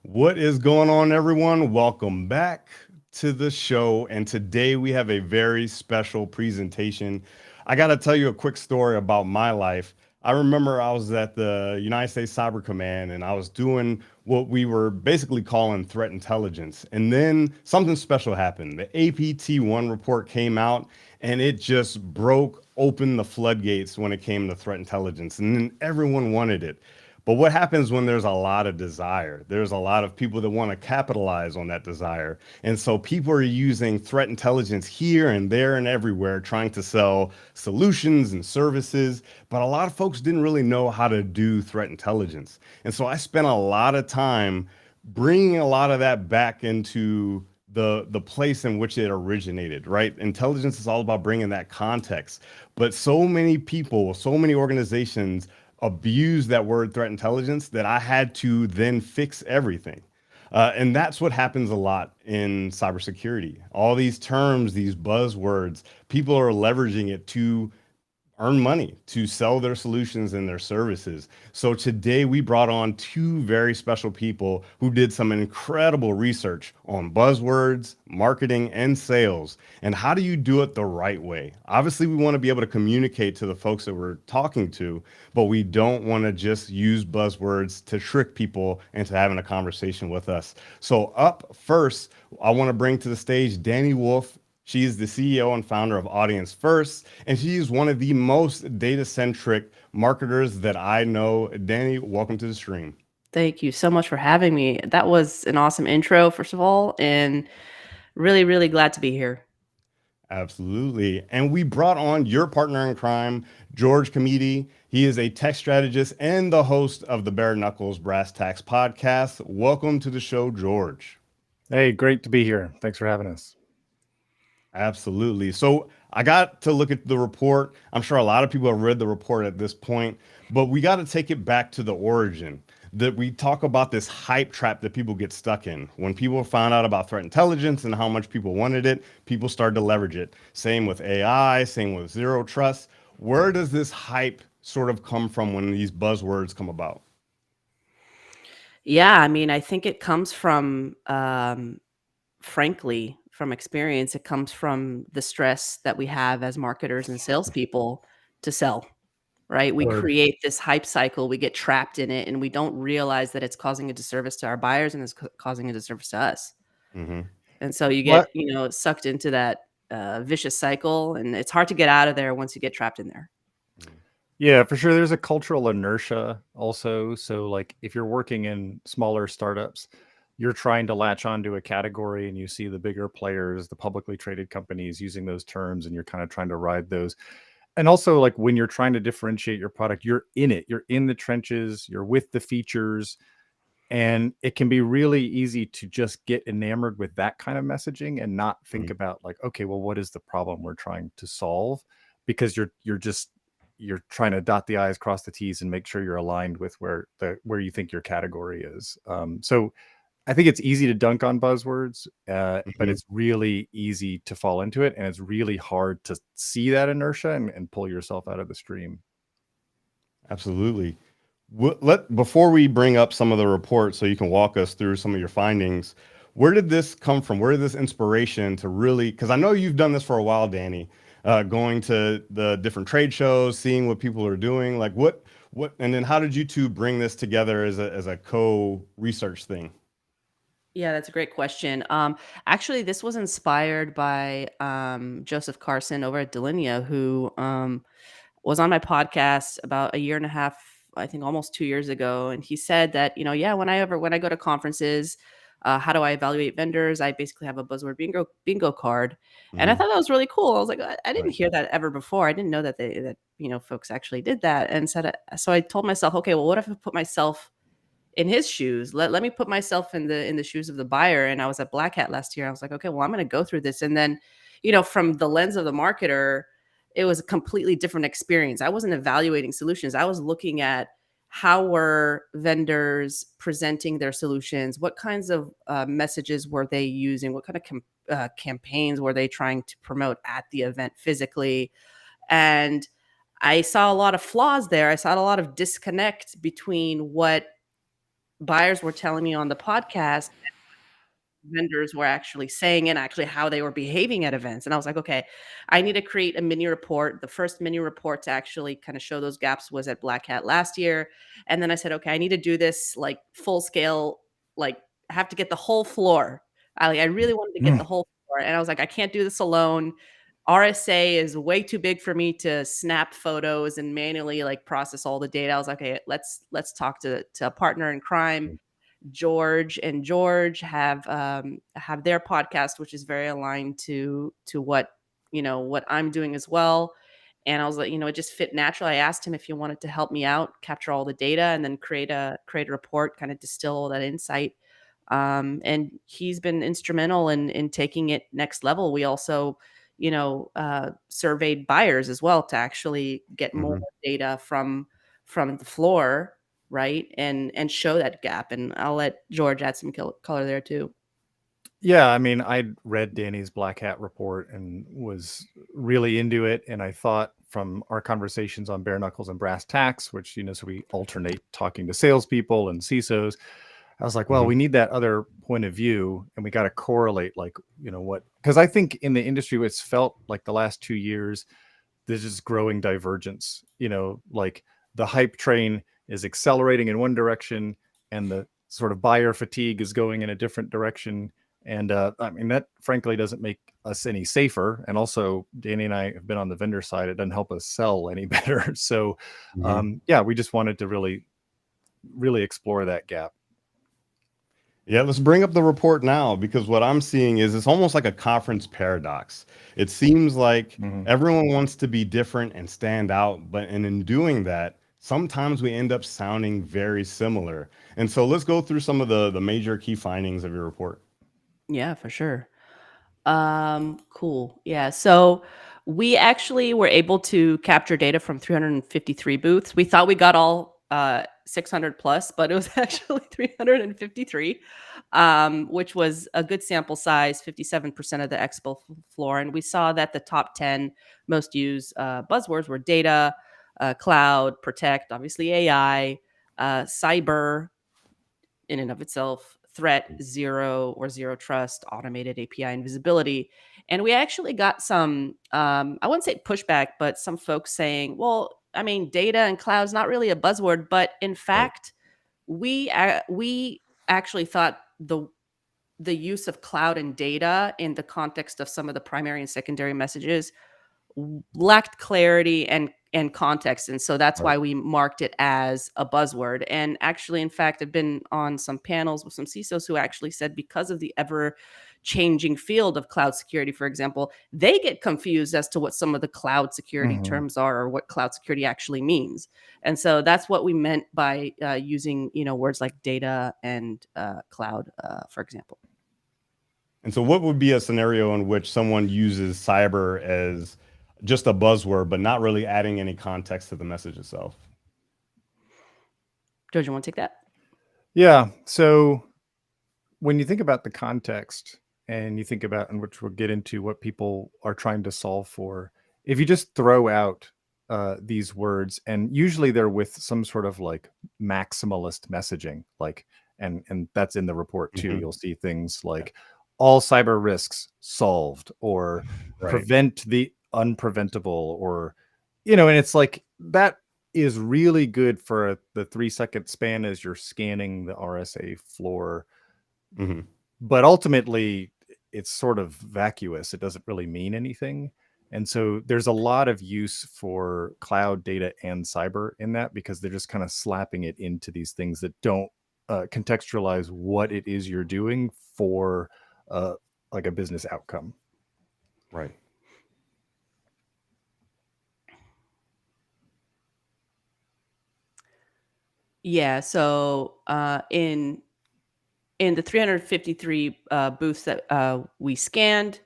What is going on, everyone? Welcome back to the show. And today we have a very special presentation. I got to tell you a quick story about my life. I remember I was at the United States Cyber Command and I was doing what we were basically calling threat intelligence. And then something special happened. The APT1 report came out and it just broke open the floodgates when it came to threat intelligence. And then everyone wanted it. But what happens when there's a lot of desire? There's a lot of people that want to capitalize on that desire. And so people are using threat intelligence here and there and everywhere, trying to sell solutions and services. But a lot of folks didn't really know how to do threat intelligence. And so I spent a lot of time bringing a lot of that back into the place in which it originated, right? Intelligence is all about bringing that context. But so many people, so many organizations abused that word threat intelligence that I had to then fix everything. And that's what happens a lot in cybersecurity. All these terms, these buzzwords, people are leveraging it to earn money, to sell their solutions and their services. So today we brought on two very special people who did some incredible research on buzzwords, marketing, and sales. And how do you do it the right way? Obviously, we want to be able to communicate to the folks that we're talking to, but we don't want to just use buzzwords to trick people into having a conversation with us. So up first, I want to bring to the stage Dani Wolf. She is the CEO and founder of Audience First, and she is one of the most data-centric marketers that I know. Dani, welcome to the stream. Thank you so much for having me. That was an awesome intro, first of all, and really, really glad to be here. Absolutely. And we brought on your partner in crime, George Comedy. He is a tech strategist and the host of the Bare Knuckles Brass Tacks podcast. Welcome to the show, George. Hey, great to be here. Thanks for having us. Absolutely. So I got to look at the report. I'm sure a lot of people have read the report at this point, but we got to take it back to the origin. That we talk about this hype trap that people get stuck in. When people found out about threat intelligence and how much people wanted it, people started to leverage it. Same with AI, same with zero trust. Where does this hype sort of come from when these buzzwords come about? Yeah, I mean, I think it comes from, frankly, from experience. It comes from the stress that we have as marketers and salespeople to sell, right? We Word. create this hype cycle, we get trapped in it, and we don't realize that it's causing a disservice to our buyers and it's causing a disservice to us. Hmm. And so you get, What? sucked into that vicious cycle, and it's hard to get out of there once you get trapped in there. Yeah, for sure. There's a cultural inertia also. So, like, if you're working in smaller startups, you're trying to latch onto a category and you see the bigger players, the publicly traded companies using those terms, and you're kind of trying to ride those. And also, like, when you're trying to differentiate your product, you're in it, you're in the trenches, you're with the features. And it can be really easy to just get enamored with that kind of messaging and not think about, like, okay, well, what is the problem we're trying to solve? Because you're trying to dot the i's, cross the t's, and make sure you're aligned with where you think your category is. So I think it's easy to dunk on buzzwords, but Hmm. it's really easy to fall into it, and it's really hard to see that inertia and pull yourself out of the stream. Absolutely. Before we bring up some of the reports, so you can walk us through some of your findings. Where did this come from? Where did this inspiration to really? Because I know you've done this for a while, Dani, going to the different trade shows, seeing what people are doing. Like and then how did you two bring this together as a co-research thing? Yeah, that's a great question. Actually, this was inspired by Joseph Carson over at Delinea, who was on my podcast about a year and a half, I think almost 2 years ago, and he said that yeah, when I go to conferences, how do I evaluate vendors? I basically have a buzzword bingo card, and I Hmm. thought that was really cool. I was like, I didn't Right. hear that ever before. I didn't know that folks actually did that, and so I told myself, okay, well, what if I put myself in his shoes? Let me put myself in the shoes of the buyer. And I was at Black Hat last year. I was like, okay, well, I'm going to go through this. And then, from the lens of the marketer, it was a completely different experience. I wasn't evaluating solutions. I was looking at how were vendors presenting their solutions, what kinds of messages were they using, what kind of campaigns were they trying to promote at the event physically. And I saw a lot of flaws there. I saw a lot of disconnect between what buyers were telling me on the podcast, vendors were actually saying and actually how they were behaving at events. And I was like, okay, I need to create a mini report. The first mini report to actually kind of show those gaps was at Black Hat last year. And then I said, okay, I need to do this like full scale, like I have to get the whole floor. I really wanted to get the whole floor. And I was like, I can't do this alone. RSA is way too big for me to snap photos and manually like process all the data. I was like, okay, let's talk to a partner in crime. George and George have their podcast, which is very aligned to what what I'm doing as well. And I was like, it just fit naturally. I asked him if he wanted to help me out, capture all the data, and then create a report, kind of distill all that insight. And he's been instrumental in taking it next level. We also, surveyed buyers as well to actually get more data from the floor, right, and show that gap. And I'll let George add some color there too. Yeah, I mean, I read Danny's Black Hat report and was really into it. And I thought from our conversations on Bare Knuckles and Brass Tacks, which, so we alternate talking to salespeople and CISOs, I was like, well, we need that other point of view, and we got to correlate, like, what, because I think in the industry, it's felt like the last 2 years, there's just growing divergence, like the hype train is accelerating in one direction and the sort of buyer fatigue is going in a different direction. And I mean, that frankly doesn't make us any safer. And also, Danny and I have been on the vendor side. It doesn't help us sell any better. So, yeah, we just wanted to really, really explore that gap. Yeah, let's bring up the report now, because what I'm seeing is it's almost like a conference paradox. It seems like everyone wants to be different and stand out, but in doing that, sometimes we end up sounding very similar. And so let's go through some of the major key findings of your report. Yeah, for sure. Cool. Yeah. So we actually were able to capture data from 353 booths. We thought we got all 600 plus, but it was actually 353, which was a good sample size, 57% of the expo floor. And we saw that the top 10 most used buzzwords were data, cloud, protect, obviously AI, cyber in and of itself, threat, zero or zero trust, automated API, and visibility. And we actually got some, I wouldn't say pushback, but some folks saying, well, I mean, data and cloud's not really a buzzword, but in fact, we actually thought the use of cloud and data in the context of some of the primary and secondary messages lacked clarity and context, and so that's why we marked it as a buzzword. And actually, in fact, I've been on some panels with some CISOs who actually said, because of the ever changing field of cloud security, for example, they get confused as to what some of the cloud security terms are, or what cloud security actually means. And so that's what we meant by using words like data and cloud, for example. And so what would be a scenario in which someone uses cyber as just a buzzword, but not really adding any context to the message itself? George, you want to take that? Yeah. So when you think about the context, and you think about, and which we'll get into, what people are trying to solve for, if you just throw out these words, and usually they're with some sort of like maximalist messaging, like, and that's in the report too. You'll see things like all cyber risks solved, or prevent the unpreventable, or, and it's like, that is really good for the 3-second span as you're scanning the RSA floor. But ultimately, it's sort of vacuous. It doesn't really mean anything. And so there's a lot of use for cloud, data, and cyber in that, because they're just kind of slapping it into these things that don't contextualize what it is you're doing for like a business outcome. Right. Yeah. So in the 353 booths that we scanned,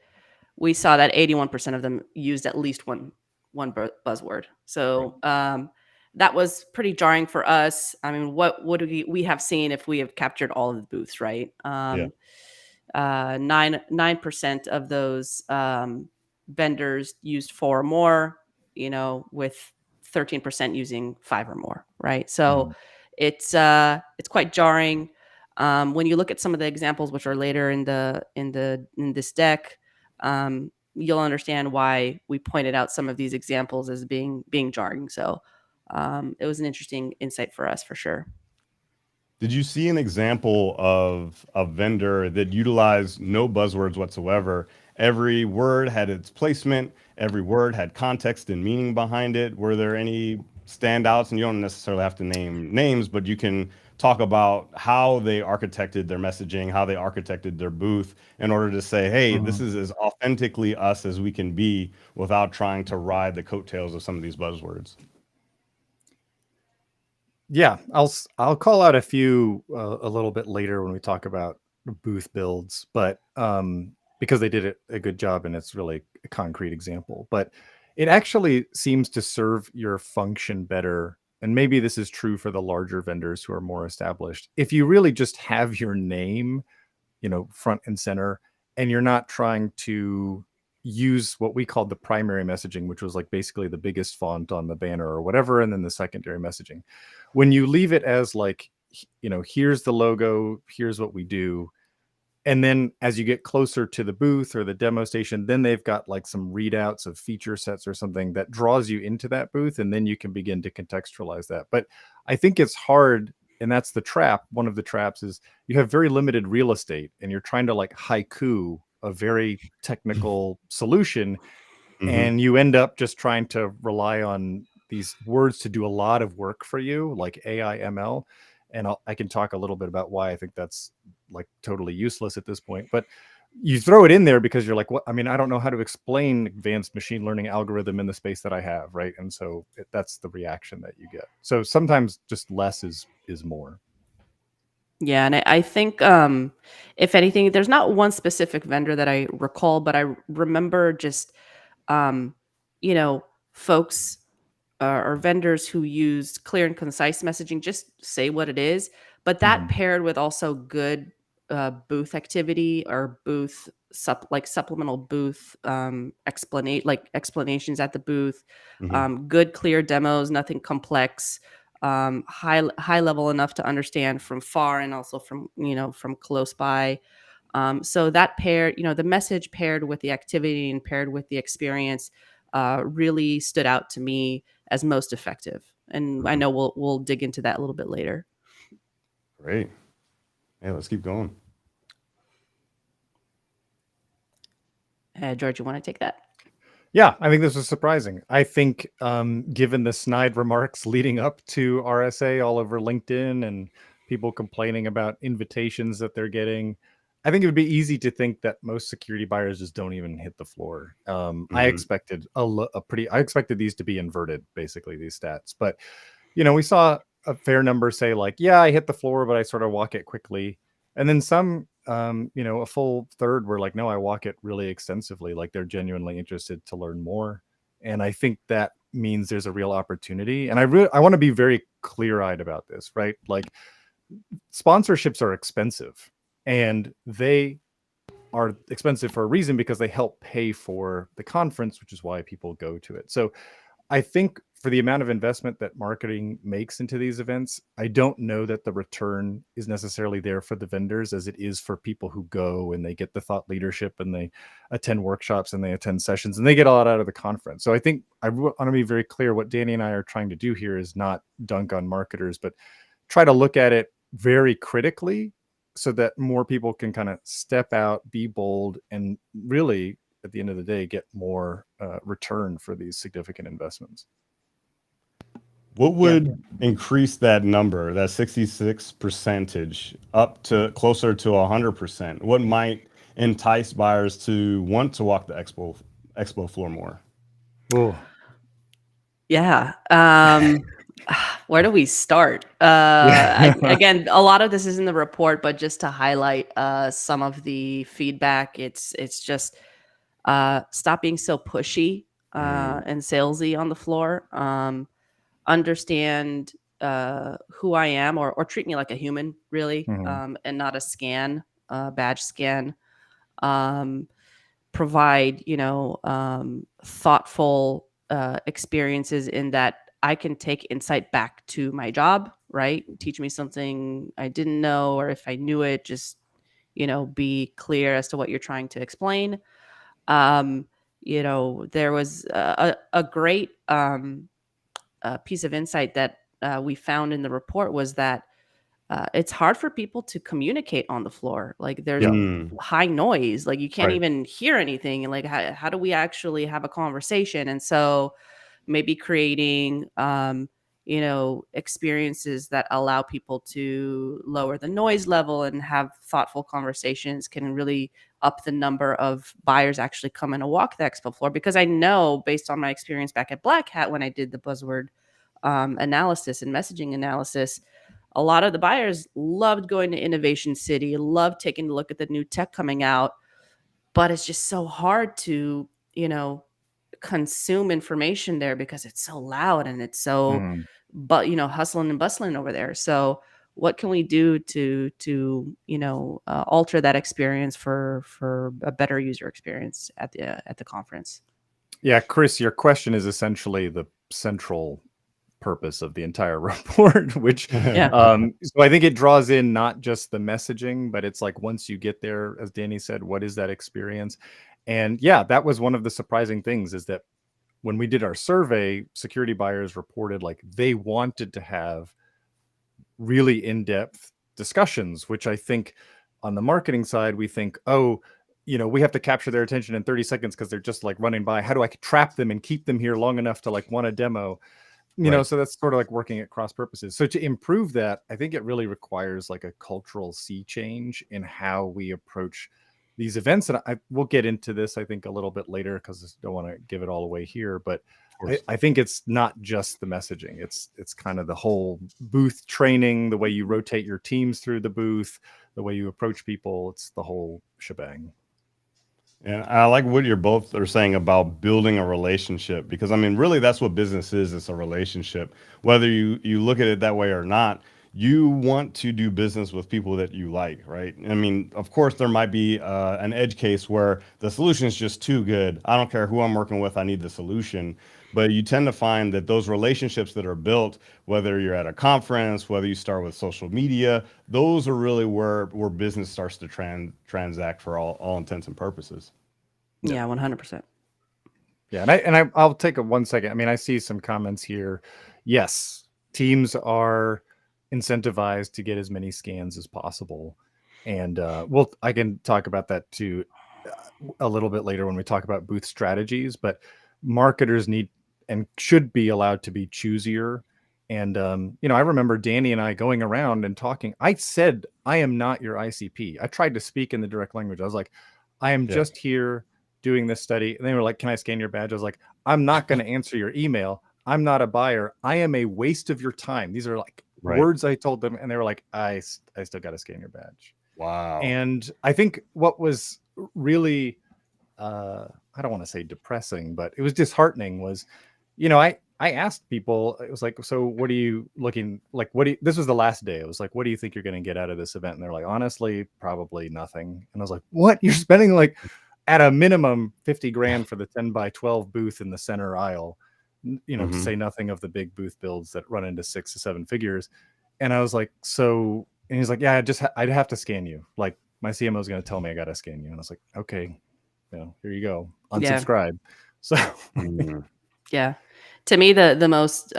we saw that 81% of them used at least one buzzword. So that was pretty jarring for us. I mean, what would we have seen if we have captured all of the booths, right? 9% of those vendors used 4 or more, with 13% using 5 or more, right? So it's quite jarring. When you look at some of the examples, which are later in this deck, you'll understand why we pointed out some of these examples as being jarring. So it was an interesting insight for us, for sure. Did you see an example of a vendor that utilized no buzzwords whatsoever? Every word had its placement, every word had context and meaning behind it. Were there any standouts? And you don't necessarily have to name names, but you can talk about how they architected their messaging, how they architected their booth in order to say, hey, this is as authentically us as we can be without trying to ride the coattails of some of these buzzwords. Yeah, I'll call out a few a little bit later when we talk about booth builds, but because they did a good job and it's really a concrete example. But it actually seems to serve your function better, and maybe this is true for the larger vendors who are more established. If you really just have your name, front and center, and you're not trying to use what we called the primary messaging, which was like basically the biggest font on the banner or whatever, and then the secondary messaging. When you leave it as like, here's the logo, here's what we do, and then as you get closer to the booth or the demo station, then they've got like some readouts of feature sets or something that draws you into that booth, and then you can begin to contextualize that. But I think it's hard, and that's the trap. One of the traps is you have very limited real estate and you're trying to like haiku a very technical solution, and you end up just trying to rely on these words to do a lot of work for you, like AI ML. And I can talk a little bit about why I think that's like totally useless at this point. But you throw it in there because you're like, what? I mean, I don't know how to explain advanced machine learning algorithm in the space that I have, right? And so that's the reaction that you get. So sometimes just less is more. Yeah, and I think if anything, there's not one specific vendor that I recall, but I remember just um, folks or vendors who used clear and concise messaging, just say what it is. But that paired with also good booth activity or supplemental booth explanations at the booth, good clear demos, nothing complex, high level enough to understand from far and also from close by. So that paired, the message paired with the activity and paired with the experience really stood out to me as most effective. And I know we'll dig into that a little bit later. Great. Yeah, let's keep going. George, you want to take that? Yeah, I think this was surprising. I think given the snide remarks leading up to RSA all over LinkedIn and people complaining about invitations that they're getting, I think it would be easy to think that most security buyers just don't even hit the floor. I expected I expected these to be inverted, basically, these stats. But, we saw a fair number say like, yeah, I hit the floor, but I sort of walk it quickly. And then some, a full third were like, no, I walk it really extensively. Like they're genuinely interested to learn more. And I think that means there's a real opportunity. And I want to be very clear-eyed about this, right? Like sponsorships are expensive, and they are expensive for a reason, because they help pay for the conference, which is why people go to it. So I think for the amount of investment that marketing makes into these events, I don't know that the return is necessarily there for the vendors as it is for people who go and they get the thought leadership and they attend workshops and they attend sessions and they get a lot out of the conference. So I think I want to be very clear. What Dani and I are trying to do here is not dunk on marketers, but try to look at it very critically so that more people can kind of step out, be bold, and really, at the end of the day, get more return for these significant investments. What would increase that number, that 66% up to closer to 100%? What might entice buyers to want to walk the expo floor more? Oh, yeah. Where do we start? Again, a lot of this is in the report, but just to highlight some of the feedback, it's just stop being so pushy and salesy on the floor. Understand who I am, or treat me like a human, really, and not a badge scan. Provide, thoughtful experiences in that I can take insight back to my job, right? Teach me something I didn't know, or if I knew it, just, be clear as to what you're trying to explain. Um, there was a great piece of insight that we found in the report was that it's hard for people to communicate on the floor. Like there's Yeah. high noise, like you can't Right. even hear anything. And like, how do we actually have a conversation? And so maybe creating, experiences that allow people to lower the noise level and have thoughtful conversations can really up the number of buyers actually coming to walk the expo floor. Because I know, based on my experience back at Black Hat when I did the buzzword analysis and messaging analysis, a lot of the buyers loved going to Innovation City, loved taking a look at the new tech coming out, but it's just so hard to, consume information there because it's so loud and it's so, Mm. but hustling and bustling over there. So what can we do to alter that experience for a better user experience at the conference? Yeah, Chris, your question is essentially the central purpose of the entire report, which Yeah. so I think it draws in not just the messaging, but it's like once you get there, as Danny said, what is that experience? And yeah, that was one of the surprising things, is that when we did our survey, security buyers reported like they wanted to have really in-depth discussions, which I think on the marketing side, we think, oh, we have to capture their attention in 30 seconds because they're just like running by. How do I trap them and keep them here long enough to like want a demo? Right. So that's sort of like working at cross purposes. So to improve that, I think it really requires like a cultural sea change in how we approach these events. And we'll get into this, I think, a little bit later because I don't want to give it all away here. But I think it's not just the messaging. It's kind of the whole booth training, the way you rotate your teams through the booth, the way you approach people. It's the whole shebang. And I like what you're both are saying about building a relationship, because I mean, really, that's what business is. It's a relationship. Whether you look at it that way or not, you want to do business with people that you like, right? I mean, of course, there might be an edge case where the solution is just too good. I don't care who I'm working with. I need the solution. But you tend to find that those relationships that are built, whether you're at a conference, whether you start with social media, those are really where business starts to transact for all intents and purposes. Yeah, 100%. Yeah, and I'll take a 1 second. I mean, I see some comments here. Yes, teams are incentivized to get as many scans as possible, and I can talk about that too a little bit later when we talk about booth strategies. But marketers need and should be allowed to be choosier. And I remember Danny and I going around and talking. I said, I am not your ICP. I tried to speak in the direct language. I was like, I am just here doing this study. And they were like, can I scan your badge? I was like, I'm not going to answer your email. I'm not a buyer. I am a waste of your time. These are like words I told them. And they were like, I still got to scan your badge. Wow. And I think what was really, I don't want to say depressing, but it was disheartening was, I asked people, it was like, so what are you looking like? This was the last day. It was like, what do you think you're going to get out of this event? And they're like, honestly, probably nothing. And I was like, what? You're spending like at a minimum 50 grand for the 10 by 12 booth in the center aisle, to say nothing of the big booth builds that run into 6 to 7 figures. And I was like, so, and he's like, yeah, I'd have to scan you. Like my CMO is going to tell me I got to scan you. And I was like, okay, here you go. Unsubscribe. Yeah. So yeah. To me, the most,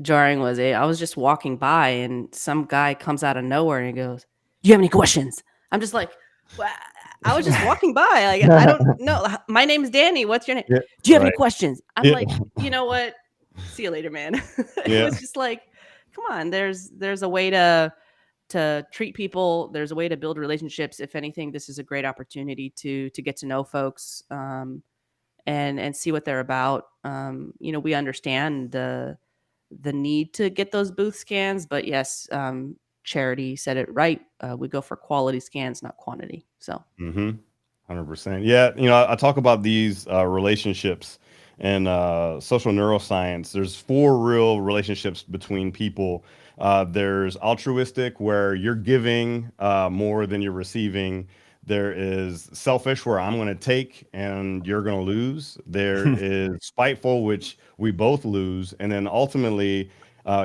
jarring was I was just walking by and some guy comes out of nowhere and he goes, "Do you have any questions?" I'm just like, well, I was just walking by. Like, I don't know. My name's Danny. What's your name? Yeah, Do you have any questions? I'm like, you know what? See you later, man. It was just like, come on. There's a way to treat people. There's a way to build relationships. If anything, this is a great opportunity to get to know folks. And see what they're about. We understand the need to get those booth scans, but yes, Charity said it right. We go for quality scans, not quantity. So 100%. Yeah, I talk about these relationships and social neuroscience. There's 4 real relationships between people. There's altruistic, where you're giving more than you're receiving. There is selfish, where I'm going to take and you're going to lose. There is spiteful, which we both lose. And then ultimately,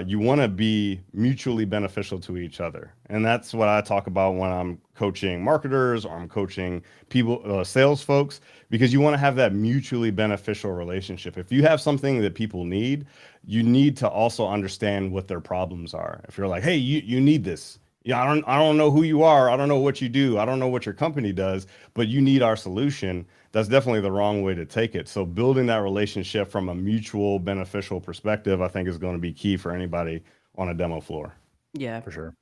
you want to be mutually beneficial to each other. And that's what I talk about when I'm coaching marketers or I'm coaching people, sales folks, because you want to have that mutually beneficial relationship. If you have something that people need, you need to also understand what their problems are. If you're like, hey, you need this. Yeah, I don't know who you are. I don't know what you do. I don't know what your company does, but you need our solution. That's definitely the wrong way to take it. So building that relationship from a mutual beneficial perspective, I think is going to be key for anybody on a demo floor. Yeah. For sure.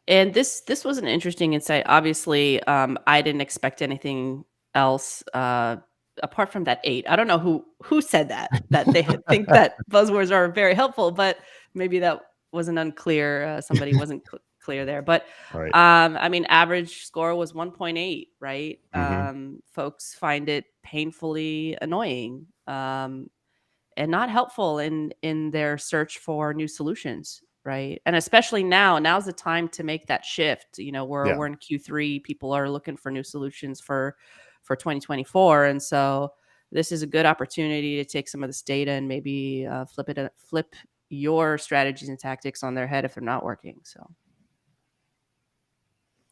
And this was an interesting insight. Obviously, I didn't expect anything else apart from that 8. I don't know who said that they think that buzzwords are very helpful, but maybe that wasn't unclear. Somebody wasn't clear there. But Right. I mean, average score was 1.8, right? Mm-hmm. Folks find it painfully annoying. And not helpful in their search for new solutions, right? And especially now's the time to make that shift. You know, we're Yeah. we're in Q3, people are looking for new solutions for 2024, and so this is a good opportunity to take some of this data and maybe flip your strategies and tactics on their head if they're not working. So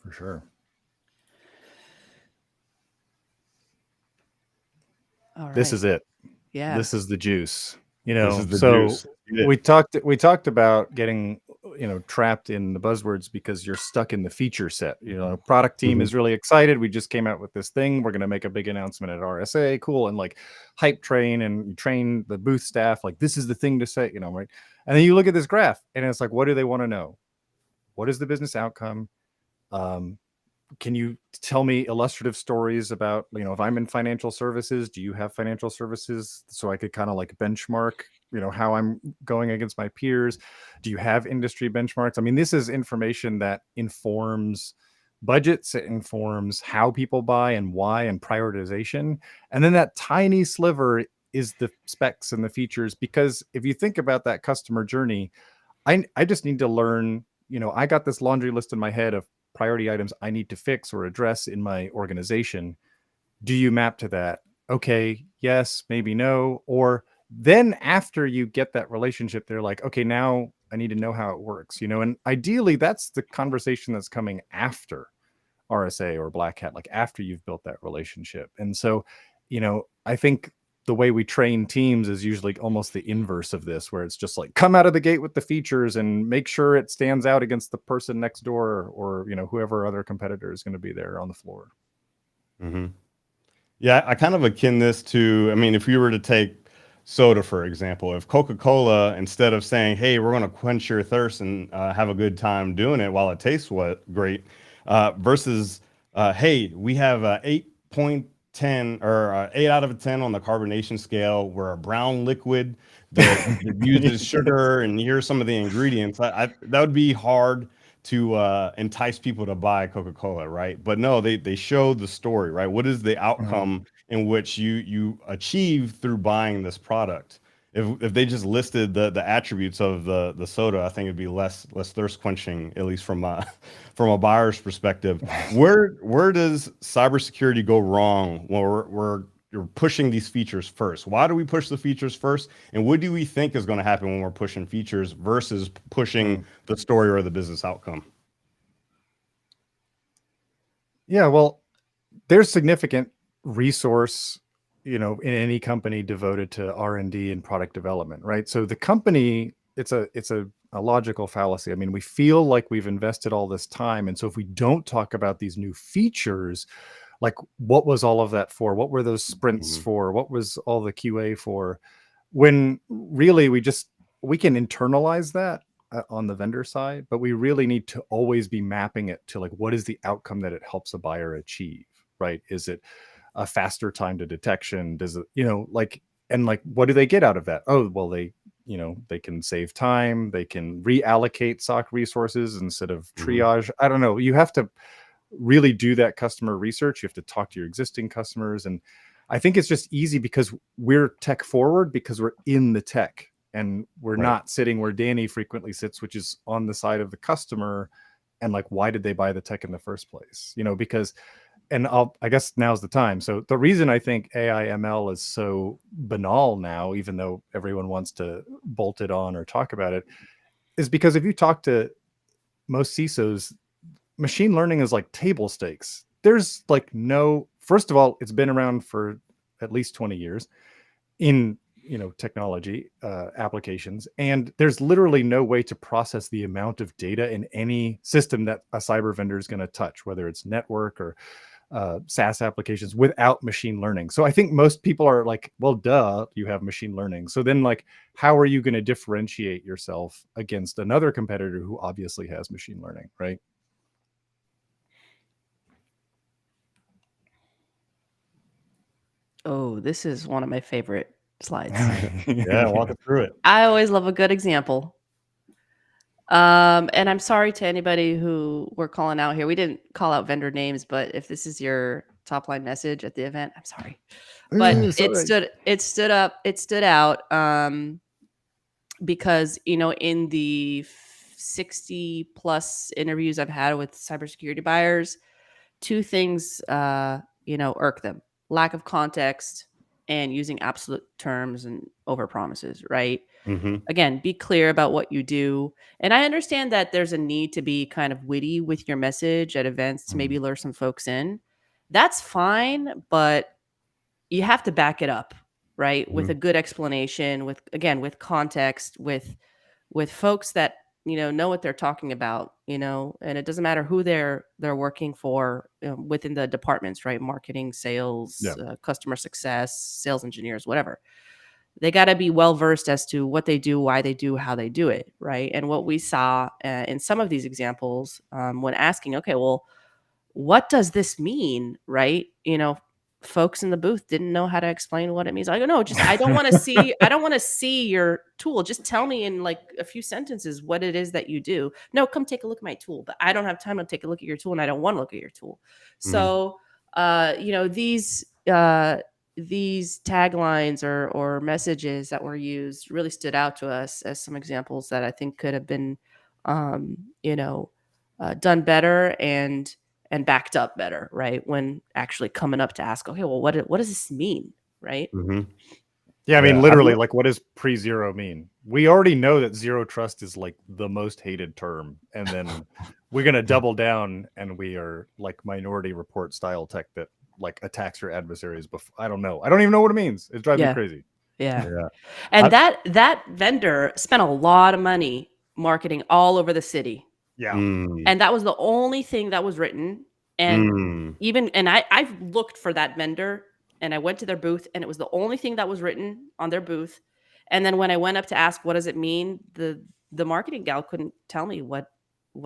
For sure. all right. This is it. Yeah. This is the juice. You This know, is the so juice. Yeah. we talked about getting, you know, trapped in the buzzwords because you're stuck in the feature set. You know, product team Mhm. is really excited. We just came out with this thing. We're going to make a big announcement at RSA. Cool. And like hype train and train the booth staff. Like, this is the thing to say, you know, right? And then you look at this graph and it's like, what do they want to know? What is the business outcome? Can you tell me illustrative stories about, you know, if I'm in financial services, do you have financial services? So I could kind of like benchmark, you know, how I'm going against my peers. Do you have industry benchmarks? I mean, this is information that informs budgets, it informs how people buy and why and prioritization. And then that tiny sliver is the specs and the features, because if you think about that customer journey, I just need to learn, you know, I got this laundry list in my head of priority items I need to fix or address in my organization. Do you map to that? Okay, yes, maybe no. Or then after you get that relationship, they're like, okay, now I need to know how it works, you know, and ideally that's the conversation that's coming after RSA or Black Hat, like after you've built that relationship. And so, you know, I think the way we train teams is usually almost the inverse of this, where it's just like, come out of the gate with the features and make sure it stands out against the person next door or, you know, whoever other competitor is going to be there on the floor. Mm-hmm. Yeah, I kind of akin this to, I mean, if you were to take soda, for example, if Coca-Cola, instead of saying, hey, we're going to quench your thirst and have a good time doing it while it tastes great, versus, hey, we have 8.10 or 8 out of 10 on the carbonation scale. We're a brown liquid that uses sugar, and here's some of the ingredients. That would be hard to entice people to buy Coca-Cola, right? But no, they show the story, right? What is the outcome in which you achieve through buying this product? If they just listed the attributes of the soda, I think it'd be less thirst quenching, at least from a buyer's perspective. Where does cybersecurity go wrong when you're pushing these features first? Why do we push the features first? And what do we think is going to happen when we're pushing features versus pushing the story or the business outcome? Yeah, well, there's significant resource, you know, in any company devoted to R&D and product development, right? So the company, it's a logical fallacy. I mean, we feel like we've invested all this time, and so if we don't talk about these new features, like what was all of that for? What were those sprints for? What was all the QA for? When really we can internalize that on the vendor side, but we really need to always be mapping it to like, what is the outcome that it helps a buyer achieve, right? Is it a faster time to detection? Does it, you know, like, and like, what do they get out of that? Oh, well, they, you know, they can save time, they can reallocate SOC resources instead of triage. I don't know. You have to really do that customer research. You have to talk to your existing customers. And I think it's just easy because we're tech forward, because we're in the tech and we're not sitting where Dani frequently sits, which is on the side of the customer, and like, why did they buy the tech in the first place? Because, and I guess now's the time. So the reason I think AI ML is so banal now, even though everyone wants to bolt it on or talk about it, is because if you talk to most CISOs, machine learning is like table stakes. There's like first of all, it's been around for at least 20 years in technology applications, and there's literally no way to process the amount of data in any system that a cyber vendor is going to touch, whether it's network or SaaS applications, without machine learning. So I think most people are like, well, duh, you have machine learning. So then, like, how are you going to differentiate yourself against another competitor who obviously has machine learning, right? Oh, this is one of my favorite slides. Yeah, walk us through it. I always love a good example. And I'm sorry to anybody who we're calling out here. We didn't call out vendor names, but if this is your top line message at the event, I'm sorry. But it stood out because in the 60 plus interviews I've had with cybersecurity buyers, two things irk them: lack of context and using absolute terms and over promises, right? Again, be clear about what you do. And I understand that there's a need to be kind of witty with your message at events to maybe lure some folks in. That's fine, but you have to back it up, right? With a good explanation, with context, with folks that know what they're talking about, and it doesn't matter who they're working for within the departments, right? Marketing, sales, customer success, sales engineers, whatever. They got to be well versed as to what they do, why they do, how they do it, right? And what we saw in some of these examples, when asking, okay, well, what does this mean, right? Folks in the booth didn't know how to explain what it means. I go, no, just I don't want to see your tool. Just tell me in like a few sentences what it is that you do. No, come take a look at my tool, but I don't have time to take a look at your tool, and I don't want to look at your tool. So, these taglines or messages that were used really stood out to us as some examples that I think could have been, done better and backed up better, right? When actually coming up to ask, okay, well, what does this mean, right? Yeah, I mean, literally, like, what does pre-zero mean? We already know that zero trust is like the most hated term, and then we're gonna double down, and we are like Minority Report style tech that like attacks your adversaries. Before I don't even know what it means. It drives me crazy. Yeah. And that vendor spent a lot of money marketing all over the city. Yeah. And that was the only thing that was written. And I've looked for that vendor, and I went to their booth, and it was the only thing that was written on their booth. And then when I went up to ask, what does it mean? The marketing gal couldn't tell me what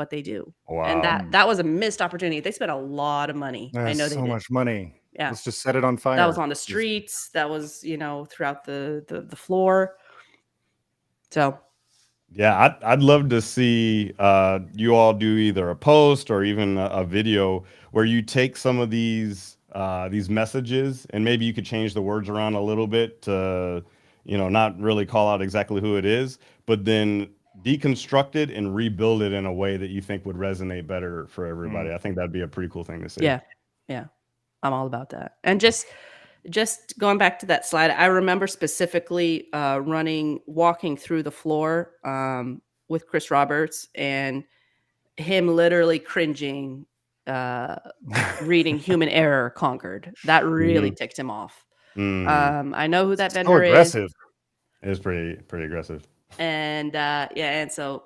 they do. Wow. And that was a missed opportunity. They spent a lot of money. I know they so did. much money. Yeah. Let's just set it on fire. That was on the streets. That was, throughout the floor. So. Yeah, I'd love to see you all do either a post or even a video where you take some of these messages, and maybe you could change the words around a little bit to, not really call out exactly who it is, but then deconstruct it and rebuild it in a way that you think would resonate better for everybody. I think that'd be a pretty cool thing to see. Yeah. I'm all about that. And just going back to that slide, I remember specifically walking through the floor with Chris Roberts, and him literally cringing, reading "Human Error Conquered." That really ticked him off. I know who that vendor is. It is pretty aggressive. And and so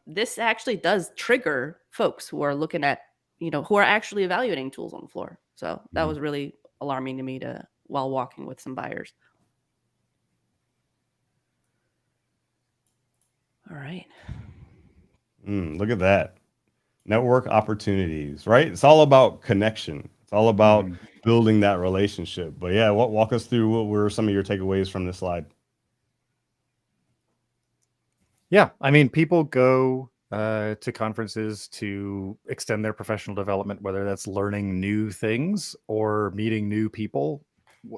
this actually does trigger folks who are looking at, who are actually evaluating tools on the floor. So that was really alarming to me while walking with some buyers. All right. Look at that. Network opportunities, right? It's all about connection. It's all about building that relationship. But yeah, walk us through what were some of your takeaways from this slide? Yeah, I mean, people go to conferences to extend their professional development, whether that's learning new things or meeting new people.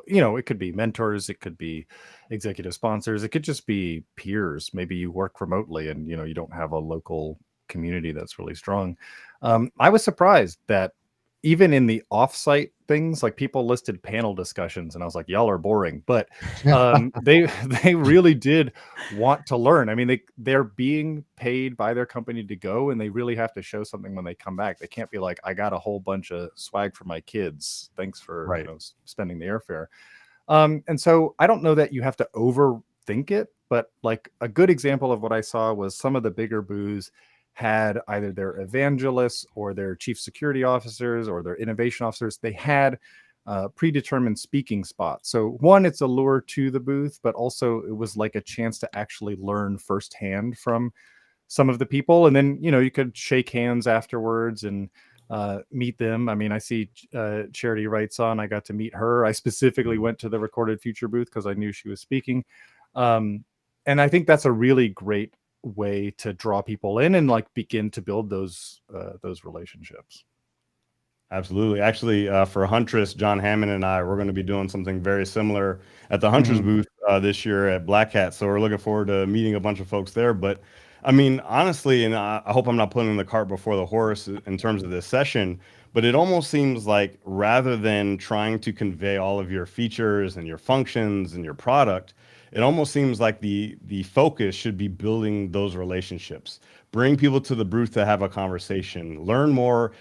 It could be mentors, it could be executive sponsors, it could just be peers. Maybe you work remotely and you don't have a local community that's really strong. I was surprised that even in the offsite things, like people listed panel discussions, and I was like, y'all are boring. But they they really did want to learn. I mean, they're being paid by their company to go, and they really have to show something when they come back. They can't be like, I got a whole bunch of swag for my kids. Thanks for Right. spending the airfare. And so I don't know that you have to overthink it, but like a good example of what I saw was some of the bigger booths had either their evangelists or their chief security officers or their innovation officers. They had predetermined speaking spots. So one, it's a lure to the booth, but also it was like a chance to actually learn firsthand from some of the people. And then, you could shake hands afterwards and meet them. I mean, I see Charity writes on, I got to meet her. I specifically went to the Recorded Future booth because I knew she was speaking. And I think that's a really great way to draw people in and like begin to build those relationships. Absolutely. Actually, for Huntress, John Hammond and I, we're going to be doing something very similar at the Huntress booth this year at Black Hat. So we're looking forward to meeting a bunch of folks there. But I mean, honestly, and I hope I'm not putting the cart before the horse in terms of this session, but it almost seems like rather than trying to convey all of your features and your functions and your product, it almost seems like the focus should be building those relationships. Bring people to the booth to have a conversation, learn more,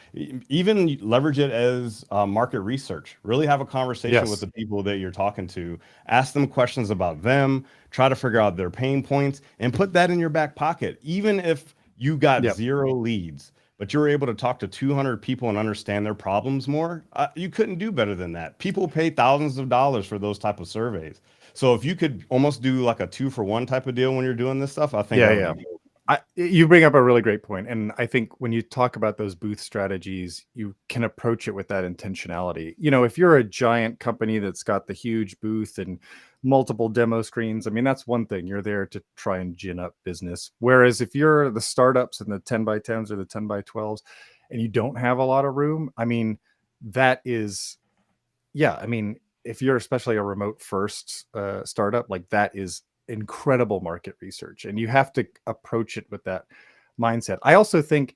even leverage it as market research. Really have a conversation with the people that you're talking to. Ask them questions about them, try to figure out their pain points, and put that in your back pocket. Even if you got zero leads, but you're able to talk to 200 people and understand their problems more, you couldn't do better than that. People pay thousands of dollars for those type of surveys. So if you could almost do like a 2-for-1 type of deal when you're doing this stuff, I think that would be cool. You bring up a really great point. And I think when you talk about those booth strategies, you can approach it with that intentionality. If you're a giant company that's got the huge booth and multiple demo screens, I mean, that's one thing. You're there to try and gin up business. Whereas if you're the startups and the 10x10s or the 10x12s and you don't have a lot of room, I mean, that is, I mean, if you're especially a remote first startup, like that is incredible market research, and you have to approach it with that mindset. I also think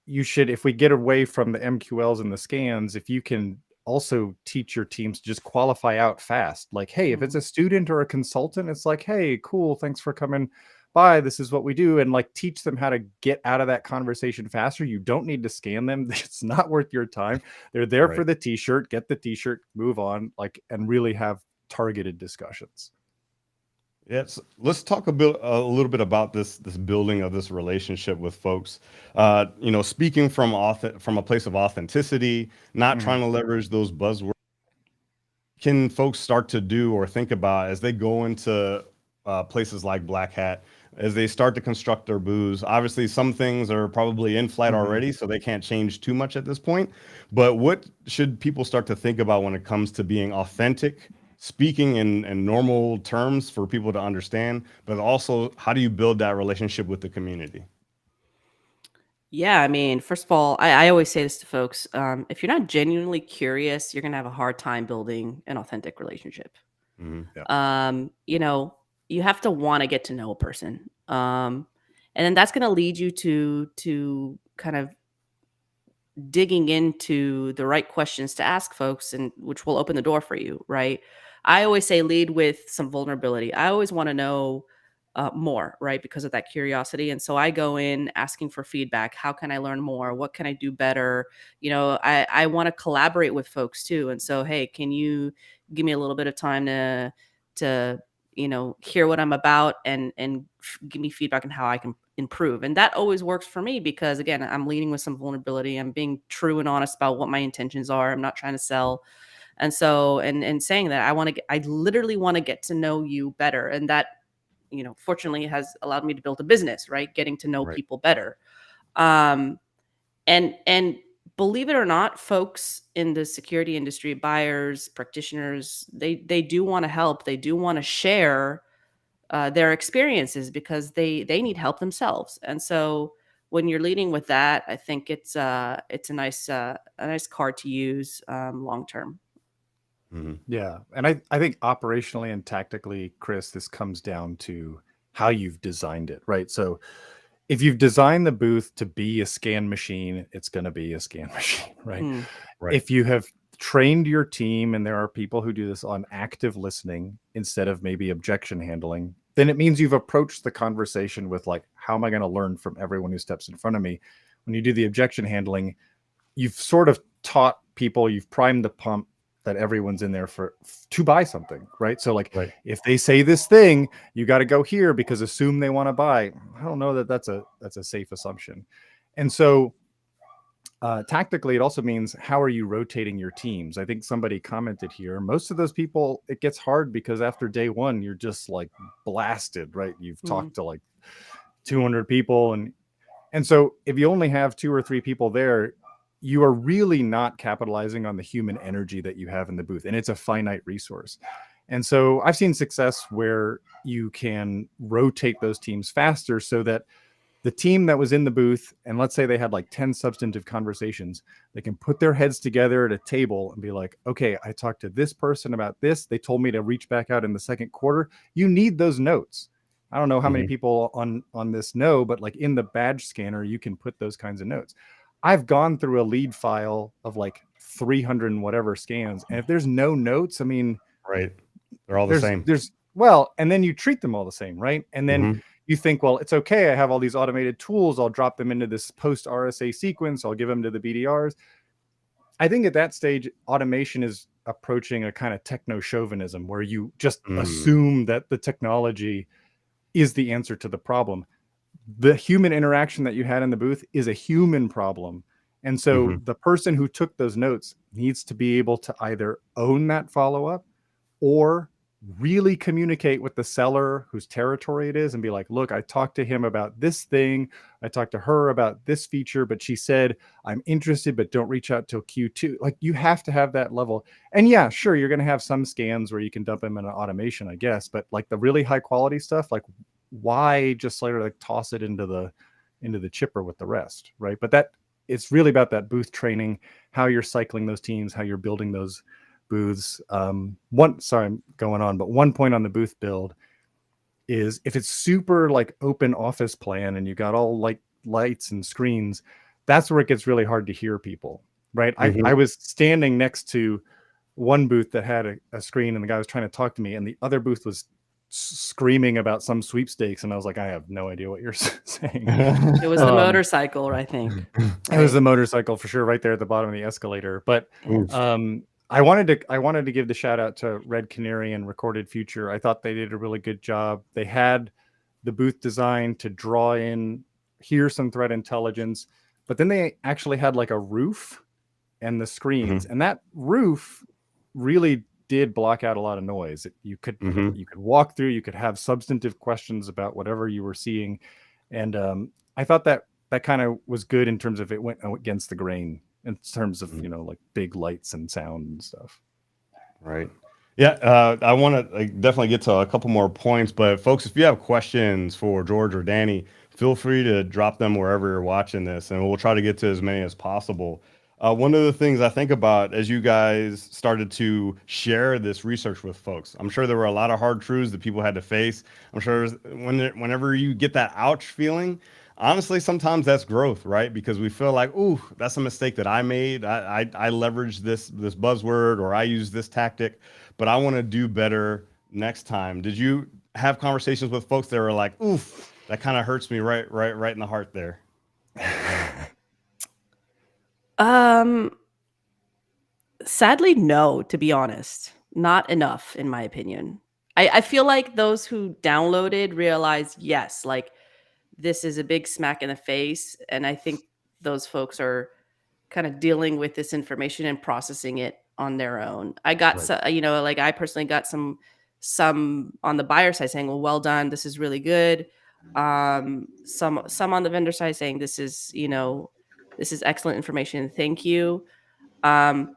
you should, if we get away from the MQLs and the scans, if you can also teach your teams to just qualify out fast. Like, hey, if it's a student or a consultant, it's like, hey, cool, thanks for coming by. This is what we do. And like teach them how to get out of that conversation faster. You don't need to scan them. It's not worth your time. They're there for the t-shirt, get the t-shirt, move on, like, and really have targeted discussions. Yes, let's talk a little bit about this building of this relationship with folks. Speaking from a place of authenticity, not trying to leverage those buzzwords. Can folks start to do or think about as they go into places like Black Hat, as they start to construct their booths? Obviously, some things are probably in flight already, so they can't change too much at this point. But what should people start to think about when it comes to being authentic? Speaking in normal terms for people to understand, but also how do you build that relationship with the community? Yeah, I mean, first of all, I always say this to folks. If you're not genuinely curious, you're going to have a hard time building an authentic relationship. You have to want to get to know a person. And then that's going to lead you to kind of digging into the right questions to ask folks, and which will open the door for you, right? I always say lead with some vulnerability. I always want to know more, right? Because of that curiosity. And so I go in asking for feedback. How can I learn more? What can I do better? I want to collaborate with folks too. And so, hey, can you give me a little bit of time to hear what I'm about and give me feedback on how I can improve. And that always works for me because, again, I'm leading with some vulnerability. I'm being true and honest about what my intentions are. I'm not trying to sell. And so, and saying that, I literally want to get to know you better. And that, fortunately has allowed me to build a business, right? Getting to know people better. And believe it or not, folks in the security industry, buyers, practitioners, they do want to help. They do want to share their experiences because they need help themselves. And so when you're leading with that, I think it's a nice card to use long term. Yeah. And I think operationally and tactically, Chris, this comes down to how you've designed it, right? So if you've designed the booth to be a scan machine, it's going to be a scan machine, right? Right. If you have trained your team, and there are people who do this on active listening instead of maybe objection handling, then it means you've approached the conversation with like, how am I going to learn from everyone who steps in front of me? When you do the objection handling, you've sort of taught people, you've primed the pump that everyone's in there to buy something, right? So like, Right. if they say this thing, you got to go here because assume they want to buy. I don't know that that's a safe assumption. And so tactically, it also means, how are you rotating your teams? I think somebody commented here, most of those people, it gets hard because after day one, you're just like blasted, right? You've talked to like 200 people. And so if you only have 2 or 3 people there, you are really not capitalizing on the human energy that you have in the booth. And it's a finite resource. And so I've seen success where you can rotate those teams faster so that the team that was in the booth, and let's say they had like 10 substantive conversations, they can put their heads together at a table and be like, okay, I talked to this person about this. They told me to reach back out in the second quarter. You need those notes. I don't know how many people on this know, but like in the badge scanner, you can put those kinds of notes. I've gone through a lead file of like 300 and whatever scans. And if there's no notes, I mean, Right. They're all the same. Well, and then you treat them all the same, right? And then you think, well, it's okay. I have all these automated tools. I'll drop them into this post RSA sequence. I'll give them to the BDRs. I think at that stage, automation is approaching a kind of techno chauvinism where you just assume that the technology is the answer to the problem. The human interaction that you had in the booth is a human problem. And so the person who took those notes needs to be able to either own that follow-up or really communicate with the seller whose territory it is and be like, look, I talked to him about this thing. I talked to her about this feature, but she said, I'm interested, but don't reach out till Q2. Like, you have to have that level. And yeah, sure, you're going to have some scans where you can dump them in an automation, I guess. But like the really high quality stuff, like, why just like toss it into the chipper with the rest, right? But that it's really about that booth training, how you're cycling those teams, how you're building those booths. Sorry, I'm going on, but one point on the booth build is, if it's super like open office plan and you got all like lights and screens, that's where it gets really hard to hear people, right? I was standing next to one booth that had a screen and the guy was trying to talk to me, and the other booth was screaming about some sweepstakes, and I was like, I have no idea what you're saying. It was the motorcycle, I think. It was the motorcycle for sure, right there at the bottom of the escalator. But I wanted to give the shout out to Red Canary and Recorded Future. I thought they did a really good job. They had the booth design to draw in, hear some threat intelligence, but then they actually had like a roof and the screens, and that roof really did block out a lot of noise. You could walk through, you could have substantive questions about whatever you were seeing, and I thought that kind of was good in terms of it went against the grain in terms of like big lights and sound and stuff. Right. Yeah, I want to definitely get to a couple more points, but folks, if you have questions for George or Dani, feel free to drop them wherever you're watching this, and we'll try to get to as many as possible. One of the things I think about as you guys started to share this research with folks, I'm sure there were a lot of hard truths that people had to face. I'm sure whenever you get that ouch feeling, honestly, sometimes that's growth, right? Because we feel like, ooh, that's a mistake that I made. I leveraged this buzzword, or I used this tactic, but I want to do better next time. Did you have conversations with folks that were like, oof, that kind of hurts me right in the heart there? Sadly, no, to be honest. Not enough, in my opinion. I feel like those who downloaded realized, yes, like, this is a big smack in the face. And I think those folks are kind of dealing with this information and processing it on their own. I got, like, I personally got some on the buyer side saying, well done, this is really good. Some on the vendor side saying, this is excellent information, thank you. But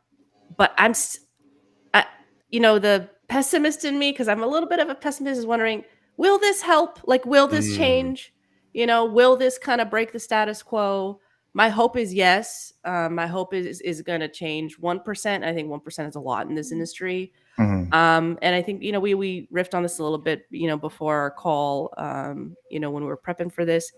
the pessimist in me, because I'm a little bit of a pessimist, is wondering, will this help? Like, will this change? Will this kind of break the status quo? My hope is yes. My hope is going to change 1%. I think 1% is a lot in this industry. And I think, we riffed on this a little bit, before our call, when we were prepping for this.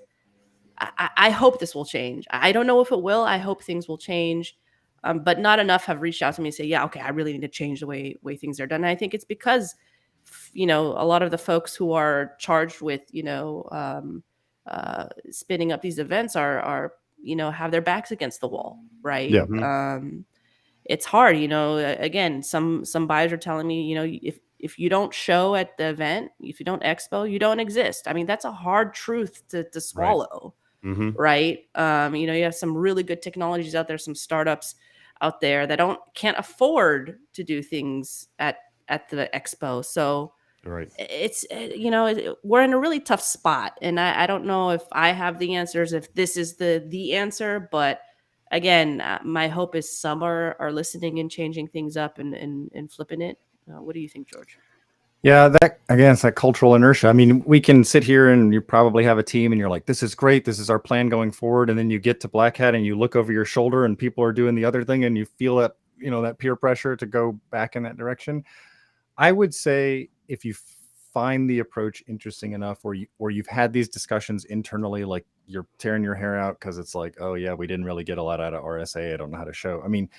I hope this will change. I don't know if it will. I hope things will change. But not enough have reached out to me and say, yeah, okay, I really need to change the way things are done. And I think it's because, a lot of the folks who are charged with, spinning up these events are have their backs against the wall, right? Yeah. It's hard, again, some buyers are telling me, if you don't show at the event, if you don't expo, you don't exist. I mean, that's a hard truth to Right. swallow. Mm-hmm. Right. You have some really good technologies out there, some startups out there that can't afford to do things at the expo. So Right. it's we're in a really tough spot, and I don't know if I have the answers, if this is the answer, but again, my hope is some are listening and changing things up and flipping it. What do you think, George? Yeah, that again, it's that cultural inertia. I mean, we can sit here and you probably have a team and you're like, this is great. This is our plan going forward. And then you get to Black Hat and you look over your shoulder and people are doing the other thing and you feel that, that peer pressure to go back in that direction. I would say if you find the approach interesting enough, or you've had these discussions internally, like you're tearing your hair out because it's like, oh yeah, we didn't really get a lot out of RSA. I don't know how to show. I mean,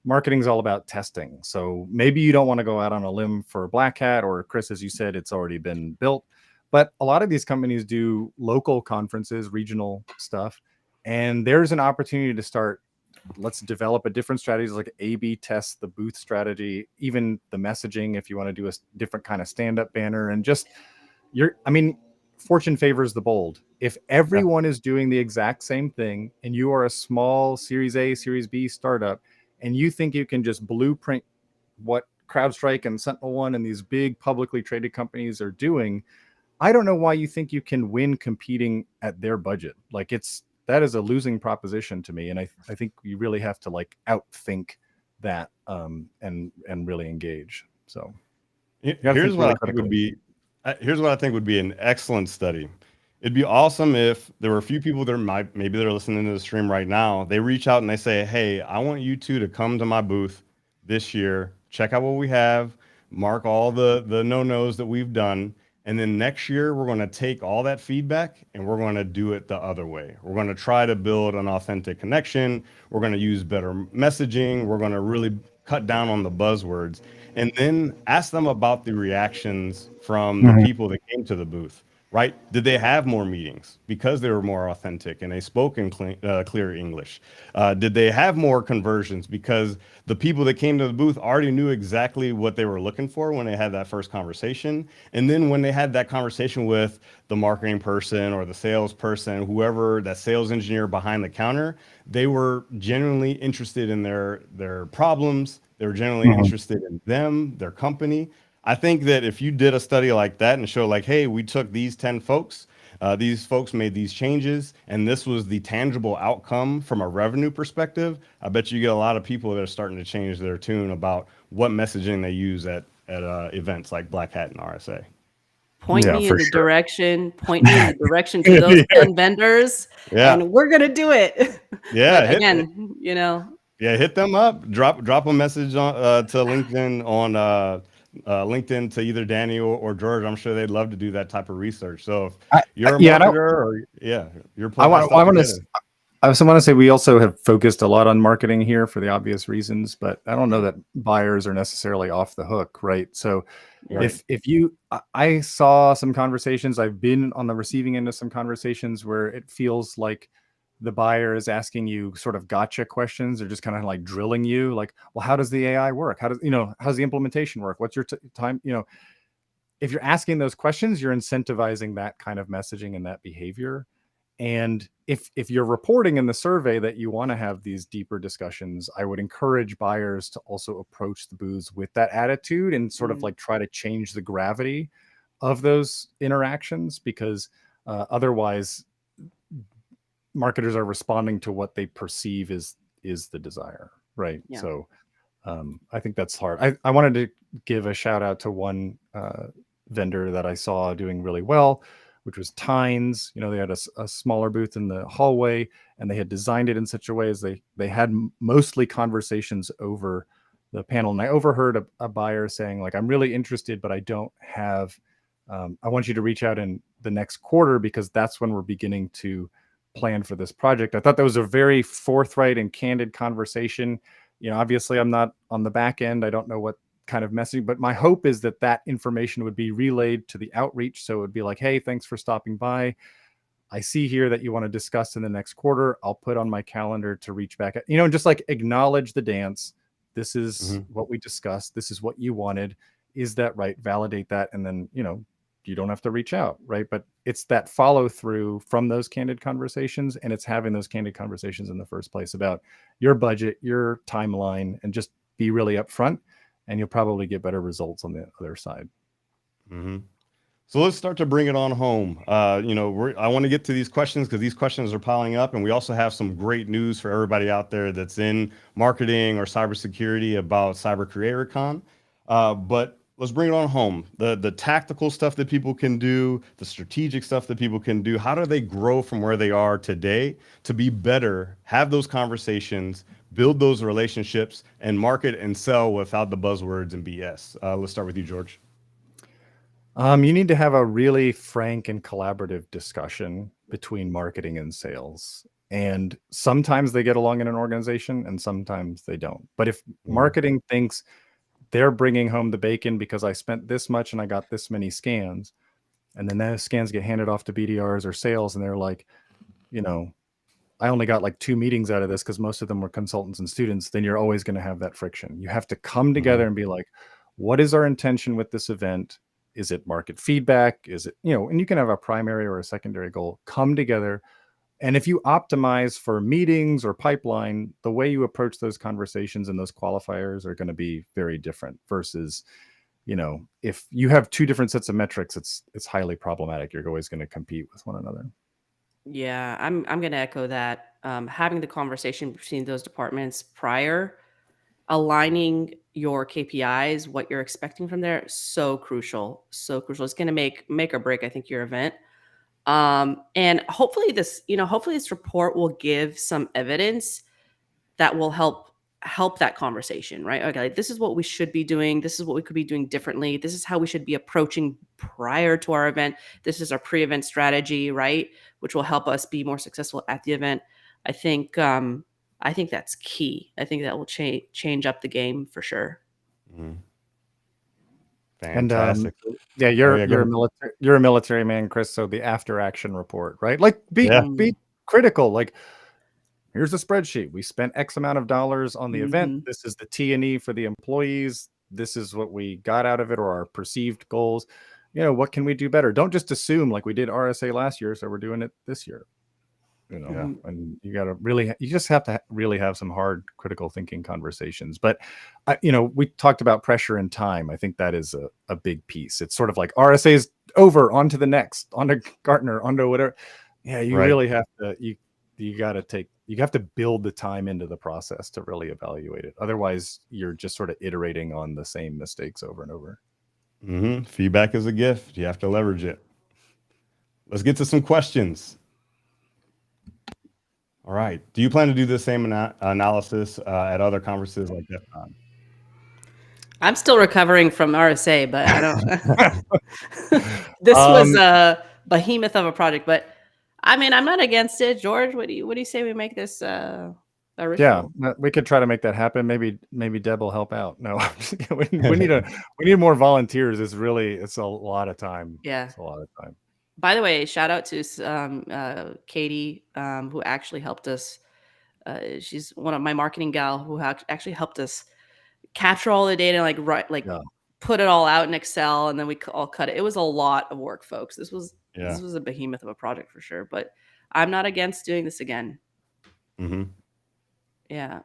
marketing is all about testing. So maybe you don't want to go out on a limb for Black Hat, or Chris, as you said, it's already been built. But a lot of these companies do local conferences, regional stuff. And there's an opportunity to start, let's develop a different strategy, like A/B test the booth strategy, even the messaging, if you want to do a different kind of stand-up banner, and just fortune favors the bold. If everyone is doing the exact same thing and you are a small Series A, Series B startup, and you think you can just blueprint what CrowdStrike and SentinelOne and these big publicly traded companies are doing, I don't know why you think you can win competing at their budget. Like that is a losing proposition to me. And I think you really have to like outthink that and really engage. So Here's what I think would be an excellent study. It'd be awesome if there were a few people that maybe they're listening to the stream right now. They reach out and they say, hey, I want you two to come to my booth this year, check out what we have, mark all the no-nos that we've done. And then next year, we're going to take all that feedback and we're going to do it the other way. We're going to try to build an authentic connection. We're going to use better messaging. We're going to really cut down on the buzzwords, and then ask them about the reactions from the people that came to the booth. Right? Did they have more meetings because they were more authentic and they spoke in clear English? Did they have more conversions because the people that came to the booth already knew exactly what they were looking for when they had that first conversation? And then when they had that conversation with the marketing person or the salesperson, whoever, that sales engineer behind the counter, they were genuinely interested in their problems. They were genuinely interested in them, their company. I think that if you did a study like that and show like, hey, we took these 10 folks, these folks made these changes, and this was the tangible outcome from a revenue perspective, I bet you get a lot of people that are starting to change their tune about what messaging they use at events like Black Hat and RSA. Point me in the direction to those 10 vendors, and we're going to do it. Yeah. But again, Yeah, hit them up. Drop a message on to LinkedIn on LinkedIn to either Dani or George. I'm sure they'd love to do that type of research. So if you're a marketer you're playing I also want to say we also have focused a lot on marketing here for the obvious reasons, but I don't know that buyers are necessarily off the hook, right? So I saw some conversations, I've been on the receiving end of some conversations where it feels like the buyer is asking you sort of gotcha questions. They're just kind of like drilling you, like, well, how does the AI work? How's the implementation work? What's your time? If you're asking those questions, you're incentivizing that kind of messaging and that behavior. And if you're reporting in the survey that you want to have these deeper discussions, I would encourage buyers to also approach the booths with that attitude and sort of like try to change the gravity of those interactions, because otherwise marketers are responding to what they perceive is the desire, right? Yeah. So I think that's hard. I wanted to give a shout out to one vendor that I saw doing really well, which was Tynes. They had a smaller booth in the hallway, and they had designed it in such a way as they had mostly conversations over the panel. And I overheard a buyer saying, like, I'm really interested, but I don't have, I want you to reach out in the next quarter, because that's when we're beginning to plan for this project. I thought that was a very forthright and candid conversation. Obviously I'm not on the back end. I don't know what kind of messaging, but my hope is that that information would be relayed to the outreach. So it would be like, hey, thanks for stopping by. I see here that you want to discuss in the next quarter. I'll put on my calendar to reach back. Just like acknowledge the dance. This is what we discussed. This is what you wanted. Is that right? Validate that. And then, you don't have to reach out, right? But it's that follow through from those candid conversations. And it's having those candid conversations in the first place about your budget, your timeline, and just be really upfront. And you'll probably get better results on the other side. So let's start to bring it on home. I want to get to these questions because these questions are piling up, and we also have some great news for everybody out there that's in marketing or cybersecurity about Cyber Creator Con. But let's bring it on home. The tactical stuff that people can do, the strategic stuff that people can do. How do they grow from where they are today to be better, have those conversations, build those relationships, and market and sell without the buzzwords and BS? Let's start with you, George. You need to have a really frank and collaborative discussion between marketing and sales. And sometimes they get along in an organization and sometimes they don't. But if marketing thinks they're bringing home the bacon because I spent this much and I got this many scans, and then those scans get handed off to BDRs or sales, and they're like, I only got like 2 meetings out of this because most of them were consultants and students, then you're always going to have that friction. You have to come together and be like, what is our intention with this event? Is it market feedback? Is it, and you can have a primary or a secondary goal. Come together. And if you optimize for meetings or pipeline, the way you approach those conversations and those qualifiers are going to be very different versus, if you have 2 different sets of metrics, it's highly problematic. You're always going to compete with one another. Yeah, I'm going to echo that. Having the conversation between those departments prior, aligning your KPIs, what you're expecting from there, so crucial. So crucial. It's going to make or break, I think, your event. And hopefully this report will give some evidence that will help that conversation, right? Okay, like, this is what we should be doing. This is what we could be doing differently. This is how we should be approaching prior to our event. This is our pre-event strategy, right? Which will help us be more successful at the event. I think that's key. I think that will change up the game for sure. Fantastic. And you're a military man, Chris. So the after action report, right? Like be critical. Like, here's a spreadsheet. We spent X amount of dollars on the event. This is the T&E for the employees. This is what we got out of it, or our perceived goals. What can we do better? Don't just assume like we did RSA last year, so we're doing it this year. And you just have to really have some hard critical thinking conversations. But we talked about pressure and time. I think that is a big piece. It's sort of like RSA is over, on to the next, on to Gartner, on to whatever. Yeah, you really have to, you have to build the time into the process to really evaluate it. Otherwise, you're just sort of iterating on the same mistakes over and over. Feedback is a gift. You have to leverage it. Let's get to some questions. All right. Do you plan to do the same analysis at other conferences like that? I'm still recovering from RSA, but I don't. This was a behemoth of a project, but I mean, I'm not against it. George, what do you say we make this a ritual? Yeah, we could try to make that happen. Maybe Deb will help out. No, we need more volunteers. It's a lot of time. Yeah, it's a lot of time. By the way, shout out to Katie, who actually helped us. She's one of my marketing gal who actually helped us capture all the data, put it all out in Excel, and then we all cut it. It was a lot of work, folks. This was a behemoth of a project for sure. But I'm not against doing this again. Yeah.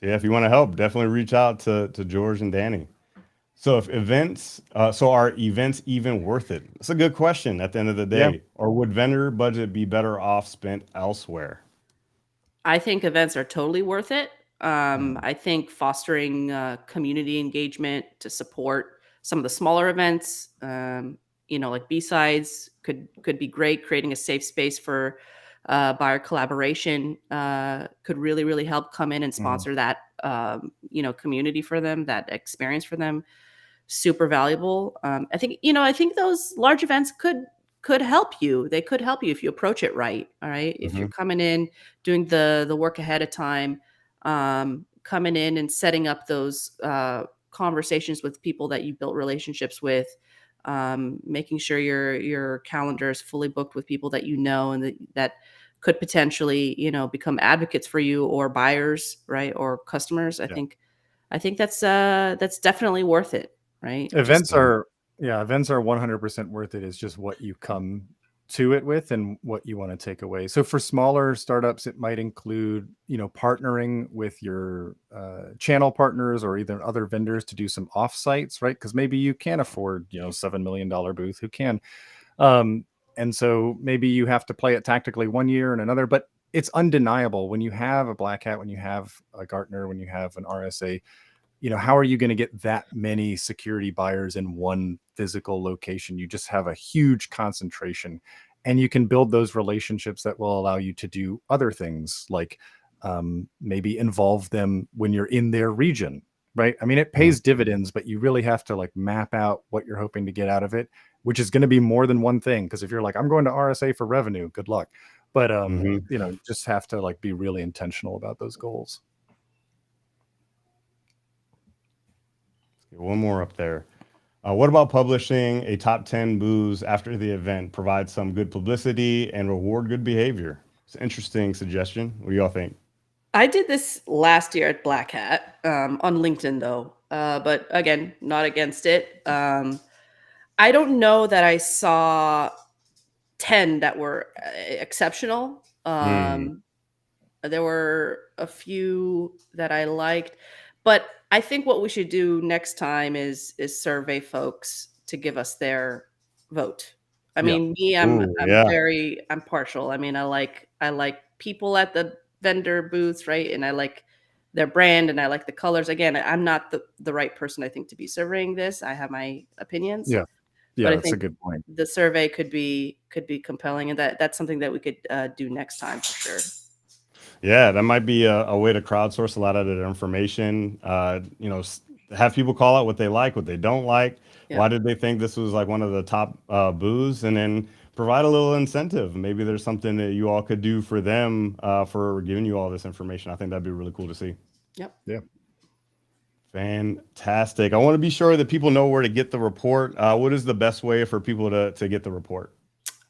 So if you want to help, definitely reach out to George and Dani. So are events even worth it? It's a good question at the end of the day. Yeah. Or would vendor budget be better off spent elsewhere? I think events are totally worth it. I think fostering community engagement to support some of the smaller events, like B-sides could be great. Creating a safe space for buyer collaboration could really, really help come in and sponsor that, community for them, that experience for them. Super valuable. I think those large events could could help you. They could help you if you approach it right. All right. If you're coming in, doing the work ahead of time, coming in and setting up those conversations with people that you built relationships with, making sure your calendar is fully booked with people that you know and that could potentially, become advocates for you or buyers, right, or customers. I think that's definitely worth it, right? Events are 100% worth it. It's just what you come to it with and what you want to take away. So for smaller startups, it might include, partnering with your channel partners or either other vendors to do some offsites, right? Because maybe you can't afford, $7 million booth. Who can? And so maybe you have to play it tactically one year and another, but it's undeniable when you have a Black Hat, when you have a Gartner, when you have an RSA, how are you going to get that many security buyers in one physical location? You just have a huge concentration, and you can build those relationships that will allow you to do other things, like maybe involve them when you're in their region, right? I mean, it pays dividends, but you really have to like map out what you're hoping to get out of it, which is going to be more than one thing. Because if you're like, I'm going to RSA for revenue, good luck. But just have to like be really intentional about those goals. One more up there. What about publishing a top 10 booths after the event? Provide some good publicity and reward good behavior. It's an interesting suggestion. What do y'all think? I did this last year at Black Hat on LinkedIn, though. But again, not against it. I don't know that I saw 10 that were exceptional. There were a few that I liked, but I think what we should do next time is survey folks to give us their vote. I mean, me, I'm partial. I mean, I like people at the vendor booths, right? And I like their brand and I like the colors. Again, I'm not the right person, I think, to be surveying this. I have my opinions. Yeah, but I that's a think good point. the survey could be compelling, and that's something that we could do next time for sure. Yeah, that might be a way to crowdsource a lot of that information. Have people call out what they like, what they don't like. Yeah. Why did they think this was like one of the top booths? And then provide a little incentive. Maybe there's something that you all could do for them for giving you all this information. I think that'd be really cool to see. Yep. Yeah. Fantastic. I want to be sure that people know where to get the report. What is the best way for people to get the report?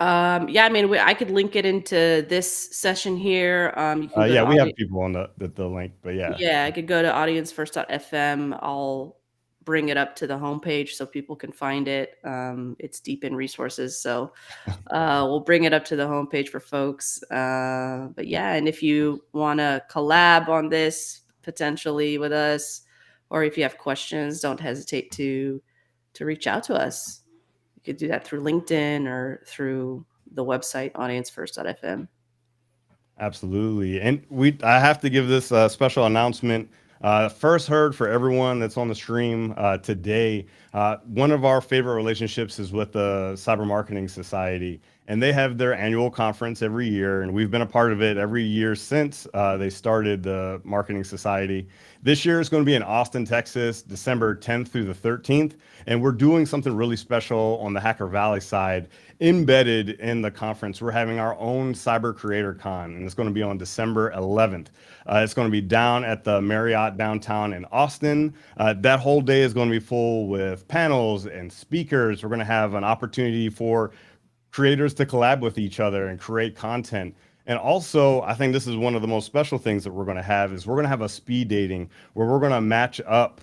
I mean, I could link it into this session here. You can go to we have people on the link, but Yeah, I could go to audiencefirst.fm. I'll bring it up to the homepage so people can find it. It's deep in resources, so we'll bring it up to the homepage for folks. But yeah, and if you want to collab on this potentially with us, or if you have questions, don't hesitate to reach out to us. You could do that through LinkedIn or through the website audiencefirst.fm. Absolutely. And I have to give this special announcement. First heard for everyone that's on the stream today. One of our favorite relationships is with the Cyber Marketing Society, and they have their annual conference every year, and we've been a part of it every year since they started the Marketing Society. This year is going to be in Austin, Texas, December 10th through the 13th, and we're doing something really special on the Hacker Valley side. Embedded in the conference, we're having our own Cyber Creator Con, and it's going to be on December 11th. It's going to be down at the Marriott downtown in Austin. That whole day is going to be full with panels and speakers. We're going to have an opportunity for creators to collab with each other and create content. And also, I think this is one of the most special things that we're going to have is we're going to have a speed dating where we're going to match up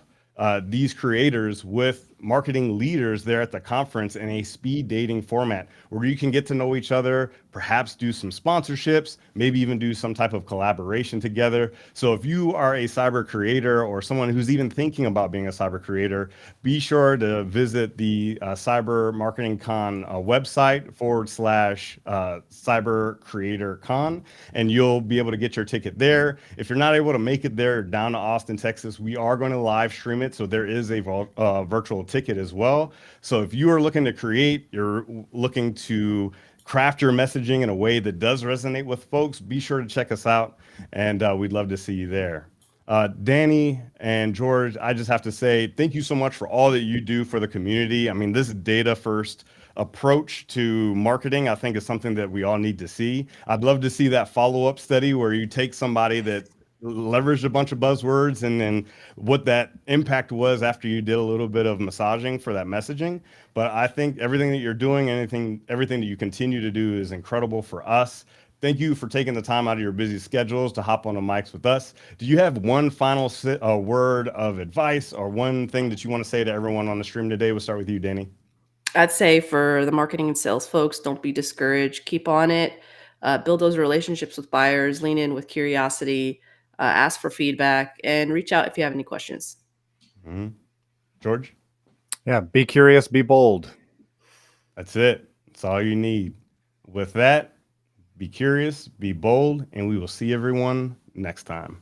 these creators with marketing leaders there at the conference in a speed dating format where you can get to know each other, perhaps do some sponsorships, maybe even do some type of collaboration together. So if you are a cyber creator or someone who's even thinking about being a cyber creator, be sure to visit the Cyber Marketing Con website /Cyber Creator Con, and you'll be able to get your ticket there. If you're not able to make it there down to Austin, Texas, we are going to live stream it. So there is a virtual ticket as well. So if you are looking to create, you're looking to craft your messaging in a way that does resonate with folks, be sure to check us out, and we'd love to see you there. Dani and George, I just have to say thank you so much for all that you do for the community. I mean, this data first approach to marketing, I think, is something that we all need to see. I'd love to see that follow-up study where you take somebody that leveraged a bunch of buzzwords and then what that impact was after you did a little bit of massaging for that messaging. But I think everything that you're doing, everything that you continue to do is incredible for us. Thank you for taking the time out of your busy schedules to hop on the mics with us. Do you have one final word of advice or one thing that you want to say to everyone on the stream today? We'll start with you, Dani. I'd say for the marketing and sales folks, don't be discouraged. Keep on it. Build those relationships with buyers. Lean in with curiosity. Ask for feedback and reach out if you have any questions. Mm-hmm. George? Yeah, be curious, be bold. That's it. That's all you need. With that, be curious, be bold, and we will see everyone next time.